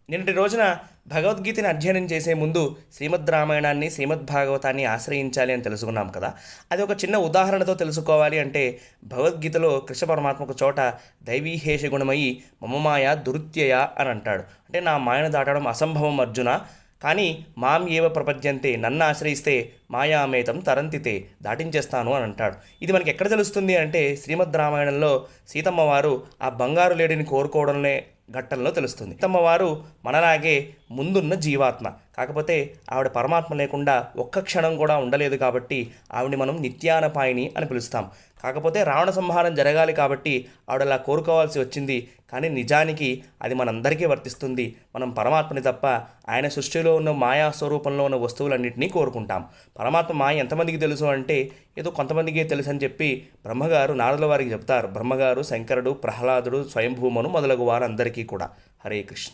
నిన్నటి రోజున భగవద్గీతని అధ్యయనం చేసే ముందు శ్రీమద్ రామాయణాన్ని శ్రీమద్ భాగవతాన్ని ఆశ్రయించాలి అని తెలుసుకున్నాం కదా. అది ఒక చిన్న ఉదాహరణతో తెలుసుకోవాలి అంటే భగవద్గీతలో కృష్ణ పరమాత్మ ఒక చోట దైవీహేష గుణమయి మమమాయ దురుత్యయ అని అంటాడు. అంటే నా మాయను దాటడం అసంభవం అర్జున, కానీ మాం ఏవ ప్రపద్యంతే, నన్ను ఆశ్రయిస్తే మాయామేతం తరంతితే, దాటించేస్తాను అని అంటాడు. ఇది మనకి ఎక్కడ తెలుస్తుంది అంటే శ్రీమద్ రామాయణంలో సీతమ్మ వారు ఆ బంగారు లేడిని కోరుకోవడంలో ఘట్టంలో తెలుస్తుంది. సీతమ్మ వారు మనలాగే ముందున్న జీవాత్మ, కాకపోతే ఆవిడ పరమాత్మ లేకుండా ఒక్క క్షణం కూడా ఉండలేదు కాబట్టి ఆవిడని మనం నిత్యానపాయిని అని పిలుస్తాం. కాకపోతే రావణ సంహారం జరగాలి కాబట్టి ఆవిడ అలా కోరుకోవాల్సి వచ్చింది. కానీ నిజానికి అది మనందరికీ వర్తిస్తుంది. మనం పరమాత్మని తప్ప ఆయన సృష్టిలో ఉన్న మాయా స్వరూపంలో ఉన్న వస్తువులన్నింటినీ కోరుకుంటాం. పరమాత్మ మాయ ఎంతమందికి తెలుసు అంటే ఏదో కొంతమందికే తెలుసు అని చెప్పి బ్రహ్మగారు నారదుల వారికి చెప్తారు. బ్రహ్మగారు, శంకరుడు, ప్రహ్లాదుడు, స్వయంభూమను మొదలగు వారందరికీ కూడా. హరే కృష్ణ.